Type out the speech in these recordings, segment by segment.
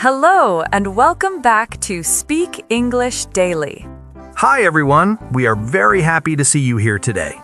Hello, and welcome back to Speak English Daily. Hi everyone, we are very happy to see you here today.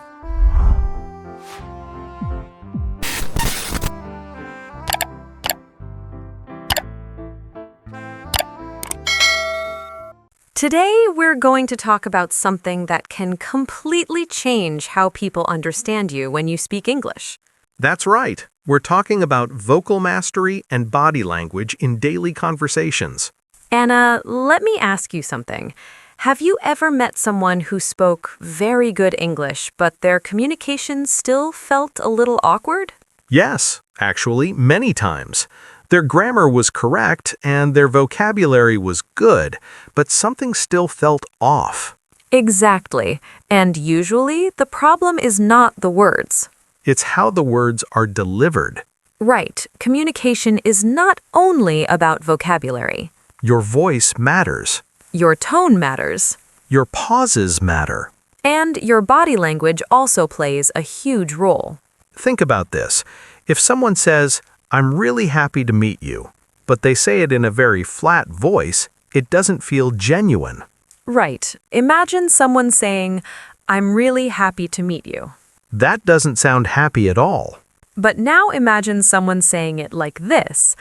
Today, we're going to talk about something that can completely change how people understand you when you speak English. That's right, we're talking about vocal mastery and body language in daily conversations. Anna, let me ask you something. Have you ever met someone who spoke very good English, but their communication still felt a little awkward? Yes, actually, many times. Their grammar was correct and their vocabulary was good, but something still felt off. Exactly. And usually, the problem is not the words. It's how the words are delivered. Right. Communication is not only about vocabulary. Your voice matters. Your tone matters. Your pauses matter. And your body language also plays a huge role. Think about this. If someone says, "I'm really happy to meet you," but they say it in a very flat voice, it doesn't feel genuine. Right. Imagine someone saying, "I'm really happy to meet you." That doesn't sound happy at all. But now imagine someone saying it like this,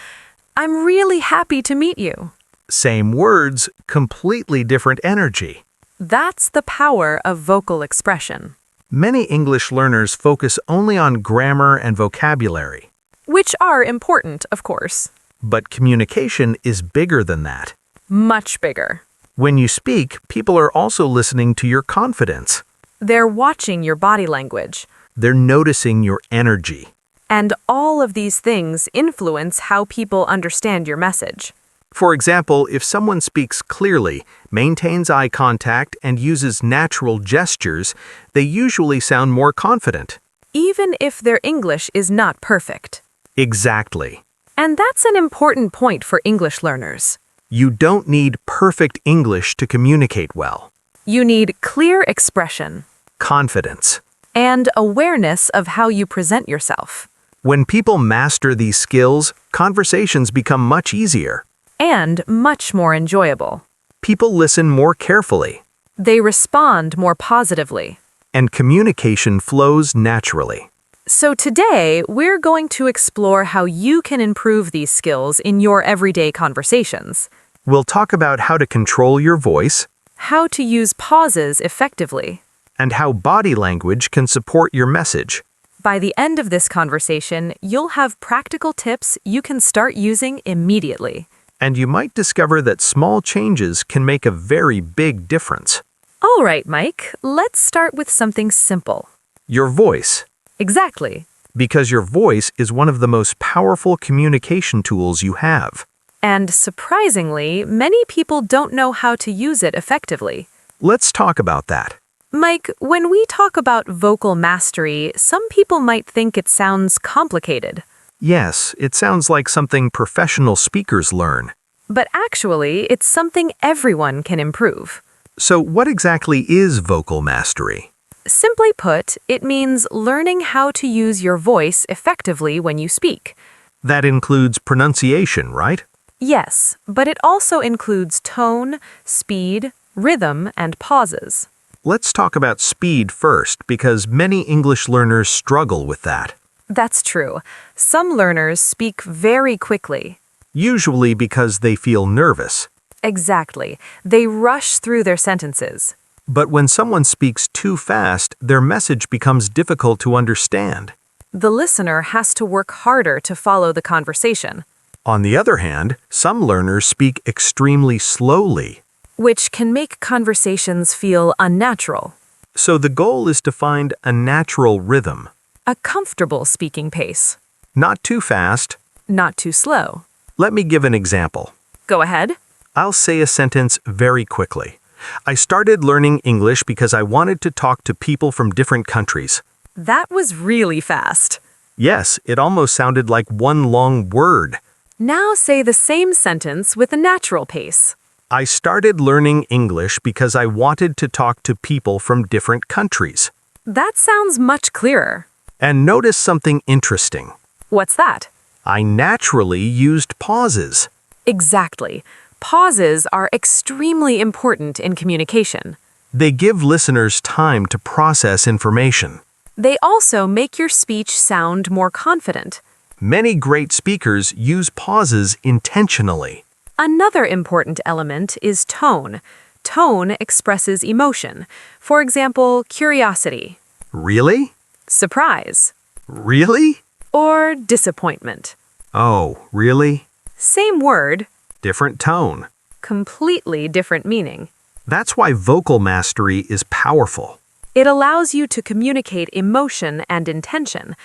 "I'm really happy to meet you." Same words, completely different energy. That's the power of vocal expression, Many English learners focus only on grammar and vocabulary. which are important, of course. But communication is bigger than that. Much bigger. When you speak, people are also listening to your confidence. They're watching your body language. They're noticing your energy. And all of these things influence how people understand your message. For example, if someone speaks clearly, maintains eye contact, and uses natural gestures, they usually sound more confident. Even if their English is not perfect. Exactly. And that's an important point for English learners. You don't need perfect English to communicate well. You need clear expression Confidence. and awareness of how you present yourself. When people master these skills, conversations become much easier. And much more enjoyable. People listen more carefully, They respond more positively. and communication flows naturally. So today, we're going to explore how you can improve these skills in your everyday conversations. We'll talk about how to control your voice How to use pauses effectively. and how body language can support your message. By the end of this conversation, you'll have practical tips you can start using immediately. And you might discover that small changes can make a very big difference. All right, Mike, let's start with something simple. Your voice, Exactly. because your voice is one of the most powerful communication tools you have. And surprisingly, many people don't know how to use it effectively. Let's talk about that. Mike, when we talk about vocal mastery, some people might think it sounds complicated. Yes, it sounds like something professional speakers learn. But actually, it's something everyone can improve. So what exactly is vocal mastery? Simply put, it means learning how to use your voice effectively when you speak. That includes pronunciation, right? Yes, but it also includes tone, speed, rhythm, and pauses. Let's talk about speed first, because many English learners struggle with that. That's true. Some learners speak very quickly. Usually because they feel nervous. Exactly. They rush through their sentences. But when someone speaks too fast, their message becomes difficult to understand. The listener has to work harder to follow the conversation, On the other hand, some learners speak extremely slowly. which can make conversations feel unnatural. So the goal is to find a natural rhythm. A comfortable speaking pace, Not too fast. not too slow. Let me give an example. Go ahead. I'll say a sentence very quickly. I started learning English because I wanted to talk to people from different countries. That was really fast. Yes, it almost sounded like one long word. Now say the same sentence with a natural pace. I started learning English because I wanted to talk to people from different countries. That sounds much clearer. And notice something interesting. What's that? I naturally used pauses. Exactly. Pauses are extremely important in communication. They give listeners time to process information. They also make your speech sound more confident. Many great speakers use pauses intentionally. Another important element is tone. Tone expresses emotion. For example, curiosity, Really? surprise, Really? or disappointment. Oh, really? Same word, Different tone. completely different meaning. That's why vocal mastery is powerful. It allows you to communicate emotion and intention.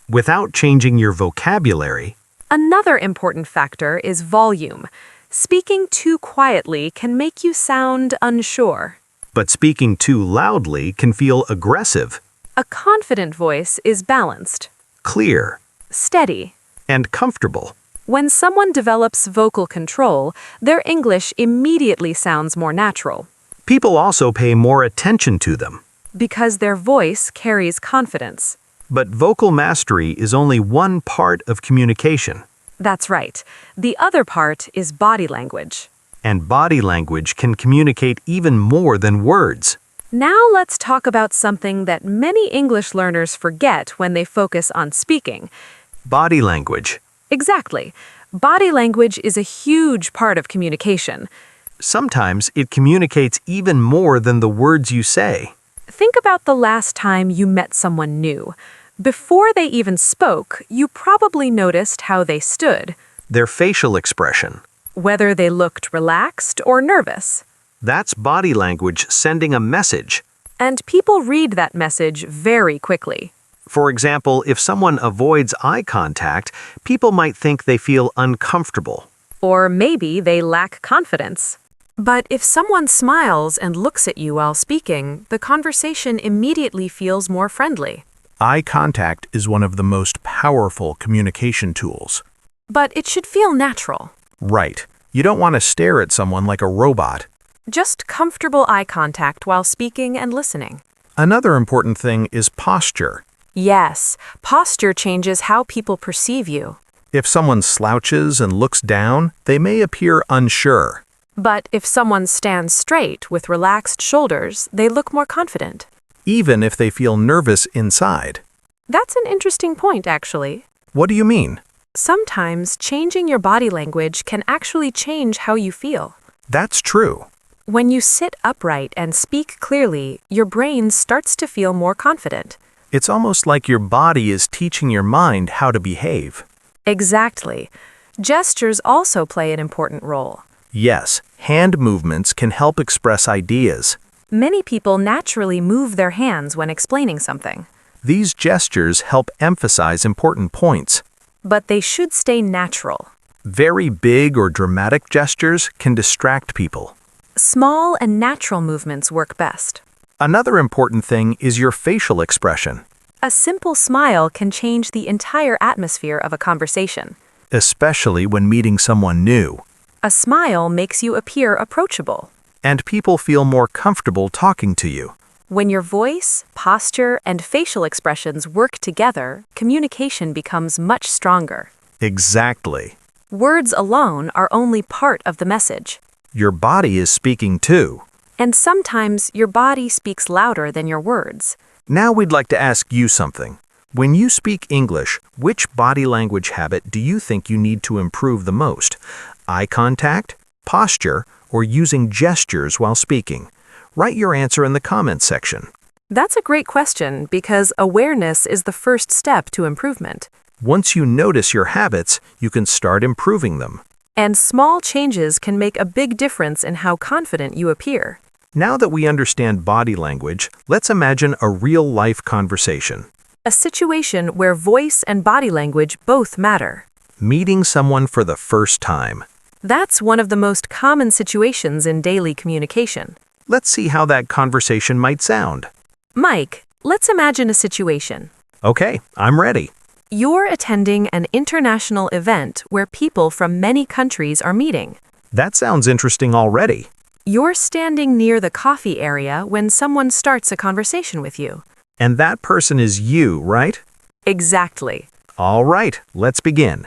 Without changing your vocabulary, Another important factor is volume. Speaking too quietly can make you sound unsure. but speaking too loudly can feel aggressive, A confident voice is balanced, clear, steady. and comfortable. When someone develops vocal control, their English immediately sounds more natural People also pay more attention to them. because their voice carries confidence. But vocal mastery is only one part of communication, That's right. The other part is body language. and body language can communicate even more than words. Now let's talk about something that many English learners forget when they focus on speaking. Body language. Exactly. Body language is a huge part of communication. Sometimes it communicates even more than the words you say. Think about the last time you met someone new. Before they even spoke, you probably noticed how they stood, Their facial expression. whether they looked relaxed or nervous. That's body language sending a message. And people read that message very quickly. For example, if someone avoids eye contact, people might think they feel uncomfortable. Or maybe they lack confidence. But if someone smiles and looks at you while speaking, the conversation immediately feels more friendly. Eye contact is one of the most powerful communication tools. But it should feel natural. Right. You don't want to stare at someone like a robot. Just comfortable eye contact while speaking and listening. Another important thing is posture. Yes, posture changes how people perceive you. If someone slouches and looks down, they may appear unsure. But if someone stands straight with relaxed shoulders, they look more confident. Even if they feel nervous inside. That's an interesting point, actually. What do you mean? Sometimes changing your body language can actually change how you feel. That's true. When you sit upright and speak clearly, your brain starts to feel more confident. It's almost like your body is teaching your mind how to behave. Exactly. Gestures also play an important role. Yes, hand movements can help express ideas. Many people naturally move their hands when explaining something, These gestures help emphasize important points. but they should stay natural. Very big or dramatic gestures can distract people. Small and natural movements work best. Another important thing is your facial expression, A simple smile can change the entire atmosphere of a conversation. especially when meeting someone new. A smile makes you appear approachable. And people feel more comfortable talking to you. When your voice, posture, and facial expressions work together, communication becomes much stronger. Exactly. Words alone are only part of the message. Your body is speaking too. And sometimes your body speaks louder than your words. Now we'd like to ask you something. When you speak English, which body language habit do you think you need to improve the most? Eye contact, posture, or using gestures while speaking? Write your answer in the comments section. That's a great question because awareness is the first step to improvement. Once you notice your habits, you can start improving them. And small changes can make a big difference in how confident you appear. Now that we understand body language, let's imagine a real-life conversation. A situation where voice and body language both matter. Meeting someone for the first time. That's one of the most common situations in daily communication. Let's see how that conversation might sound. Mike, let's imagine a situation. Okay, I'm ready. You're attending an international event where people from many countries are meeting. That sounds interesting already. You're standing near the coffee area when someone starts a conversation with you. And that person is you, right? Exactly. All right, let's begin.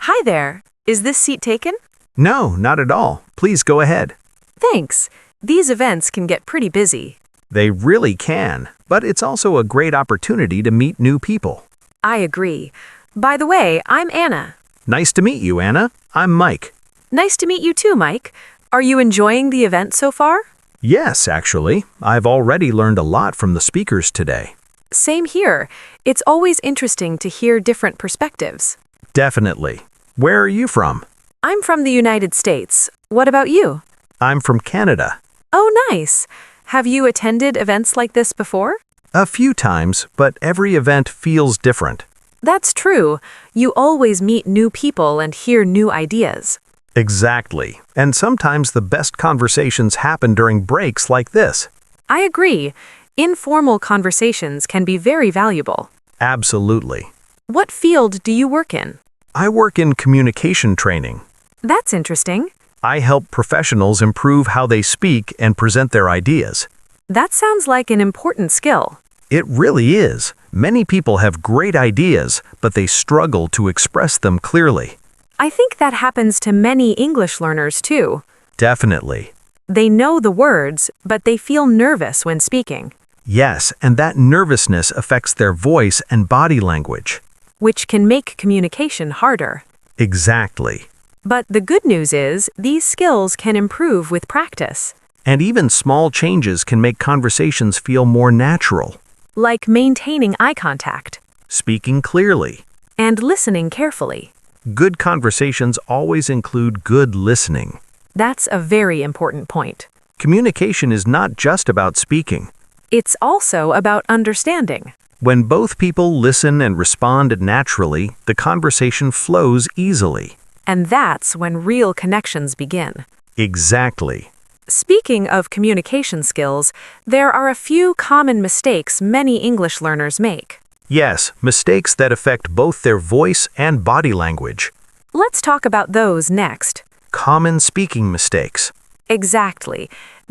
Hi there. Is this seat taken? No, not at all. Please go ahead. Thanks. These events can get pretty busy. They really can, but it's also a great opportunity to meet new people. I agree. By the way, I'm Anna. Nice to meet you, Anna. I'm Mike. Nice to meet you too, Mike. Are you enjoying the event so far? Yes, actually. I've already learned a lot from the speakers today. Same here. It's always interesting to hear different perspectives. Definitely. Where are you from? I'm from the United States. What about you? I'm from Canada. Oh, nice. Have you attended events like this before? A few times, but every event feels different. That's true. You always meet new people and hear new ideas. Exactly. And sometimes the best conversations happen during breaks like this. I agree. Informal conversations can be very valuable. Absolutely. What field do you work in? I work in communication training. That's interesting. I help professionals improve how they speak and present their ideas. That sounds like an important skill. It really is. Many people have great ideas, but they struggle to express them clearly. I think that happens to many English learners too. Definitely. They know the words, but they feel nervous when speaking, Yes, and that nervousness affects their voice and body language. which can make communication harder. Exactly. But the good news is, these skills can improve with practice, And even small changes can make conversations feel more natural. like maintaining eye contact Speaking clearly. and listening carefully. Good conversations always include good listening. That's a very important point. Communication is not just about speaking. It's also about understanding. When both people listen and respond naturally, the conversation flows easily. And that's when real connections begin. Exactly. Speaking of communication skills, there are a few common mistakes many English learners make. Yes, mistakes that affect both their voice and body language. Let's talk about those next. Common speaking mistakes. Exactly.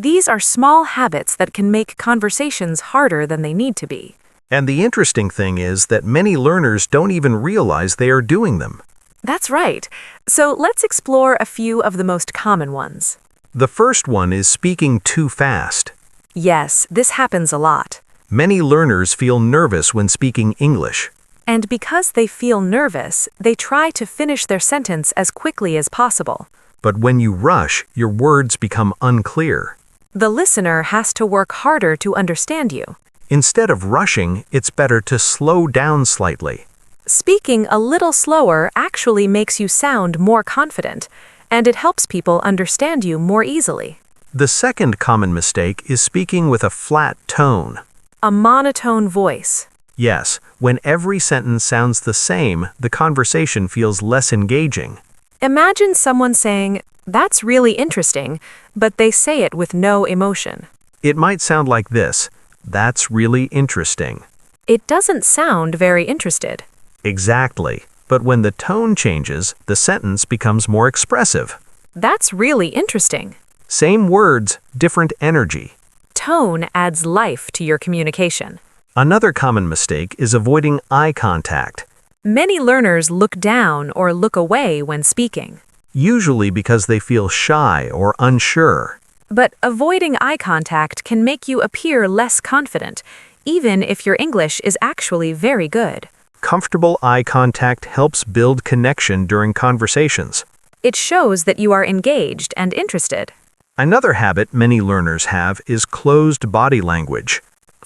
These are small habits that can make conversations harder than they need to be. And the interesting thing is that many learners don't even realize they are doing them. That's right. So let's explore a few of the most common ones. The first one is speaking too fast. Yes, this happens a lot. Many learners feel nervous when speaking English. And because they feel nervous, they try to finish their sentence as quickly as possible. But when you rush, your words become unclear. The listener has to work harder to understand you. Instead of rushing, it's better to slow down slightly. Speaking a little slower actually makes you sound more confident, and it helps people understand you more easily. The second common mistake is speaking with a flat tone. A monotone voice. Yes, when every sentence sounds the same, the conversation feels less engaging. Imagine someone saying, "That's really interesting," but they say it with no emotion. It might sound like this: "That's really interesting." It doesn't sound very interested. Exactly. But when the tone changes, the sentence becomes more expressive. That's really interesting. Same words, different energy. Tone adds life to your communication. Another common mistake is avoiding eye contact, Many learners look down or look away when speaking. usually because they feel shy or unsure. But avoiding eye contact can make you appear less confident, even if your English is actually very good. Comfortable eye contact helps build connection during conversations. It shows that you are engaged and interested. Another habit many learners have is closed body language,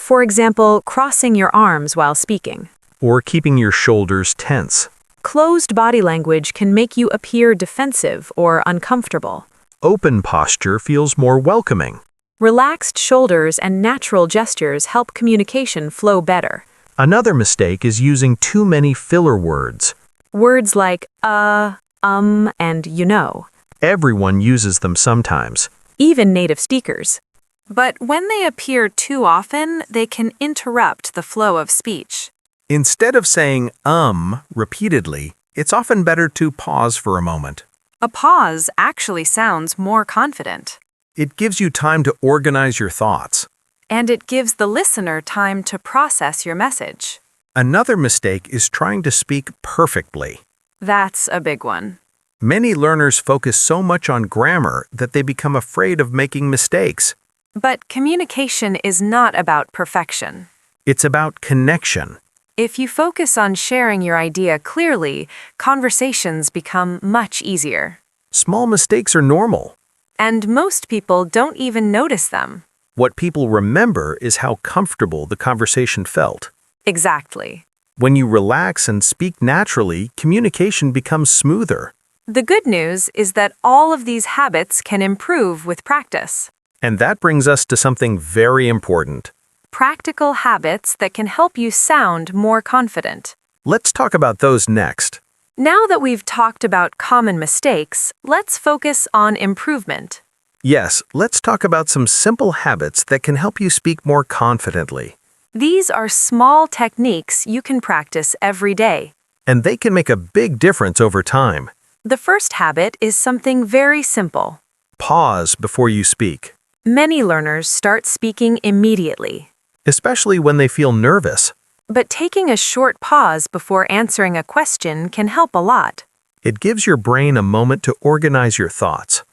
For example, crossing your arms while speaking. or keeping your shoulders tense. Closed body language can make you appear defensive or uncomfortable. Open posture feels more welcoming. Relaxed shoulders and natural gestures help communication flow better. Another mistake is using too many filler words. Words like and you know, Everyone uses them sometimes. even native speakers. But when they appear too often, they can interrupt the flow of speech. Instead of saying repeatedly, it's often better to pause for a moment. A pause actually sounds more confident. It gives you time to organize your thoughts. And it gives the listener time to process your message. Another mistake is trying to speak perfectly. That's a big one. Many learners focus so much on grammar that they become afraid of making mistakes. But communication is not about perfection. It's about connection. If you focus on sharing your idea clearly, conversations become much easier. Small mistakes are normal. And most people don't even notice them. What people remember is how comfortable the conversation felt. Exactly. When you relax and speak naturally, communication becomes smoother. The good news is that all of these habits can improve with practice. And that brings us to something very important. Practical habits that can help you sound more confident. Let's talk about those next. Now that we've talked about common mistakes, let's focus on improvement. Yes, let's talk about some simple habits that can help you speak more confidently. These are small techniques you can practice every day. And they can make a big difference over time. The first habit is something very simple. Pause before you speak, Many learners start speaking immediately. especially when they feel nervous. But taking a short pause before answering a question can help a lot. It gives your brain a moment to organize your thoughts.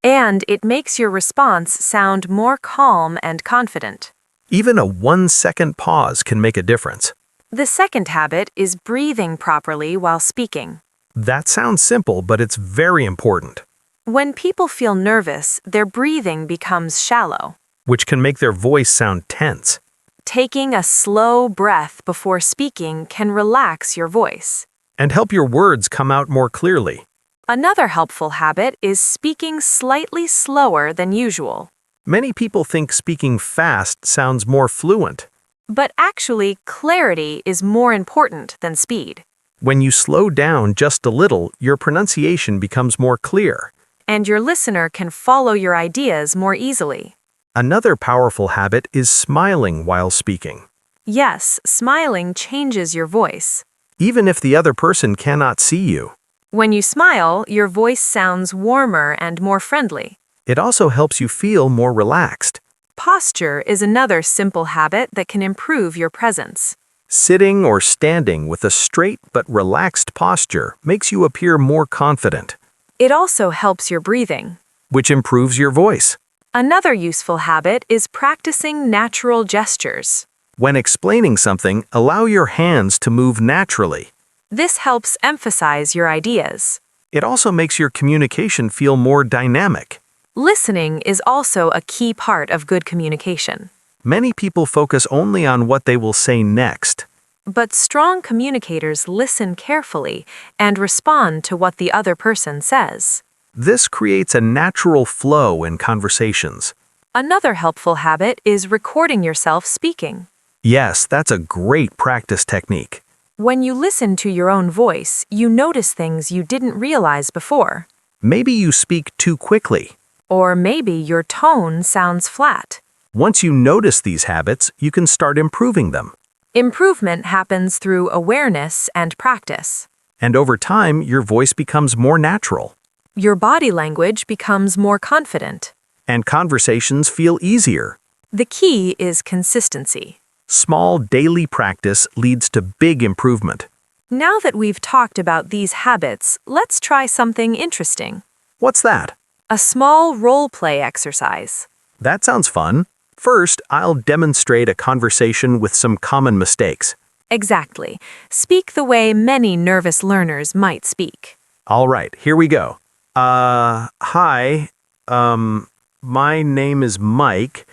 And it makes your response sound more calm and confident. Even a 1-second pause can make a difference. The second habit is breathing properly while speaking. That sounds simple, but it's very important, When people feel nervous, their breathing becomes shallow. which can make their voice sound tense. Taking a slow breath before speaking can relax your voice. And help your words come out more clearly. Another helpful habit is speaking slightly slower than usual. Many people think speaking fast sounds more fluent. But actually, clarity is more important than speed. When you slow down just a little, your pronunciation becomes more clear. And your listener can follow your ideas more easily. Another powerful habit is smiling while speaking. Yes, smiling changes your voice. Even if the other person cannot see you. When you smile, your voice sounds warmer and more friendly. It also helps you feel more relaxed. Posture is another simple habit that can improve your presence. Sitting or standing with a straight but relaxed posture makes you appear more confident, It also helps your breathing. which improves your voice. Another useful habit is practicing natural gestures. When explaining something, allow your hands to move naturally. This helps emphasize your ideas. It also makes your communication feel more dynamic. Listening is also a key part of good communication. Many people focus only on what they will say next. But strong communicators listen carefully and respond to what the other person says. This creates a natural flow in conversations. Another helpful habit is recording yourself speaking. Yes, that's a great practice technique. When you listen to your own voice, you notice things you didn't realize before. Maybe you speak too quickly. Or maybe your tone sounds flat. Once you notice these habits, you can start improving them. Improvement happens through awareness and practice. And over time, your voice becomes more natural. Your body language becomes more confident. And conversations feel easier. The key is consistency. Small daily practice leads to big improvement. Now that we've talked about these habits, let's try something interesting. What's that? A small role play exercise. That sounds fun. First, I'll demonstrate a conversation with some common mistakes. Exactly. Speak the way many nervous learners might speak. All right, here we go. Hi. My name is Mike,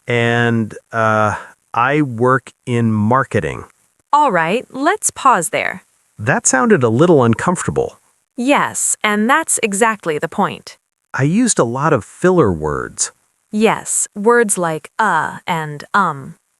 and I work in marketing. All right, let's pause there. That sounded a little uncomfortable. Yes, and that's exactly the point. I used a lot of filler words. Yes, words like and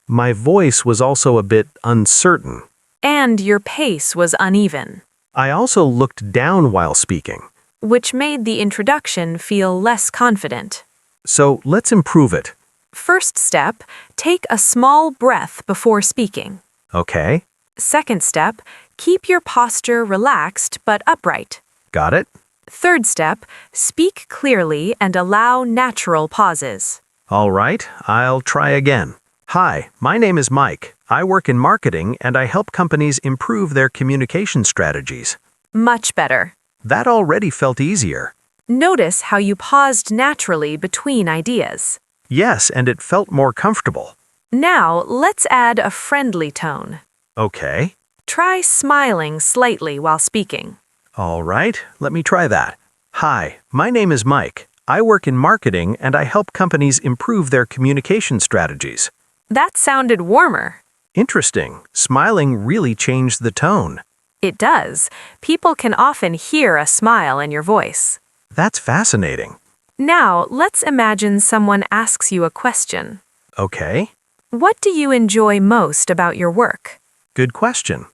My voice was also a bit uncertain. And your pace was uneven, I also looked down while speaking. which made the introduction feel less confident. So let's improve it. First step, take a small breath before speaking. Okay, Second step, keep your posture relaxed but upright. got it? Third step, speak clearly and allow natural pauses. All right, I'll try again. Hi, my name is Mike. I work in marketing and I help companies improve their communication strategies. Much better. That already felt easier. Notice how you paused naturally between ideas. Yes, and it felt more comfortable. Now, let's add a friendly tone. Okay. Try smiling slightly while speaking. All right, let me try that. Hi, my name is Mike. I work in marketing and I help companies improve their communication strategies. That sounded warmer. Interesting. Smiling really changed the tone. It does. People can often hear a smile in your voice. That's fascinating. Now, let's imagine someone asks you a question. Okay, What do you enjoy most about your work? good question.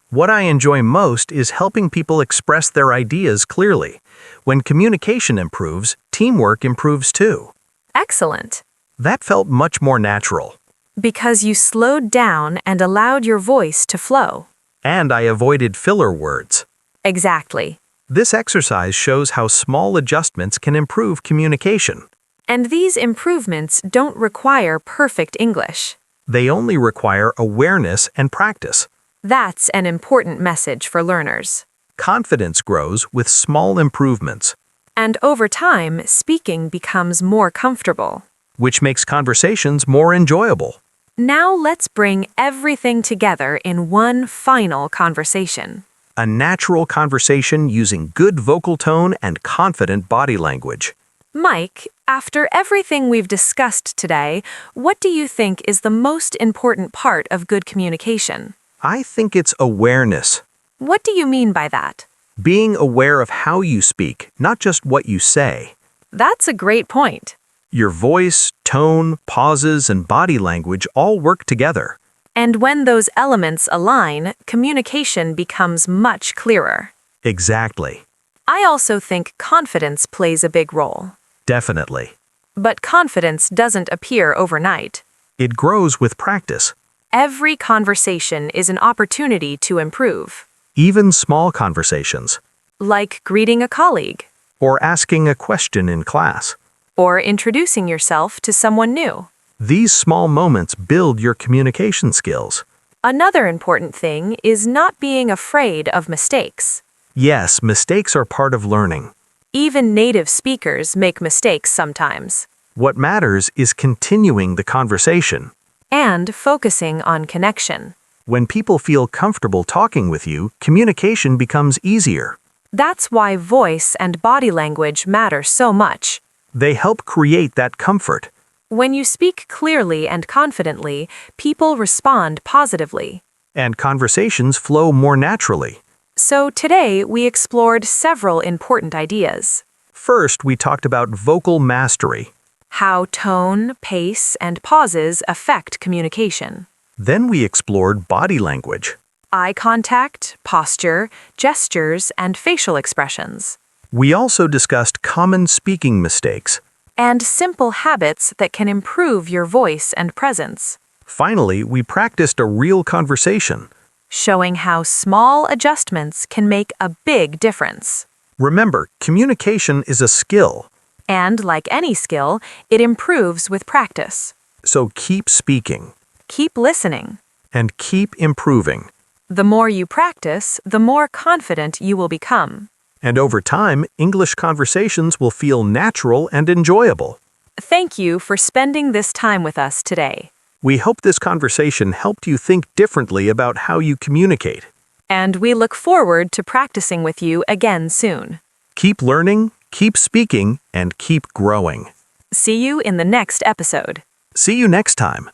What I enjoy most is helping people express their ideas clearly. When communication improves, teamwork improves too. Excellent. That felt much more natural. Because you slowed down and allowed your voice to flow. And I avoided filler words. Exactly. This exercise shows how small adjustments can improve communication. And these improvements don't require perfect English. They only require awareness and practice. That's an important message for learners. Confidence grows with small improvements, And over time, speaking becomes more comfortable. which makes conversations more enjoyable. Now let's bring everything together in one final conversation. A natural conversation using good vocal tone and confident body language. Mike, after everything we've discussed today, what do you think is the most important part of good communication? I think it's awareness. What do you mean by that? Being aware of how you speak, not just what you say. That's a great point. Your voice, tone, pauses, and body language all work together. And when those elements align, communication becomes much clearer. Exactly. I also think confidence plays a big role. Definitely. But confidence doesn't appear overnight. It grows with practice. Every conversation is an opportunity to improve, Even small conversations. like greeting a colleague Or asking a question in class. or introducing yourself to someone new. These small moments build your communication skills. Another important thing is not being afraid of mistakes. Yes, mistakes are part of learning. Even native speakers make mistakes sometimes. What matters is continuing the conversation. And focusing on connection. When people feel comfortable talking with you, communication becomes easier. That's why voice and body language matter so much. They help create that comfort. When you speak clearly and confidently, people respond positively. And conversations flow more naturally. So today we explored several important ideas. First, we talked about vocal mastery. How tone, pace, and pauses affect communication. Then we explored body language. Eye contact, posture, gestures, and facial expressions. We also discussed common speaking mistakes. And simple habits that can improve your voice and presence. Finally, we practiced a real conversation. Showing how small adjustments can make a big difference. Remember, communication is a skill, And like any skill, it improves with practice. so keep speaking Keep listening. and keep improving. The more you practice, the more confident you will become. And over time, English conversations will feel natural and enjoyable. Thank you for spending this time with us today. We hope this conversation helped you think differently about how you communicate. And we look forward to practicing with you again soon. Keep learning, keep speaking, and keep growing. See you in the next episode. See you next time.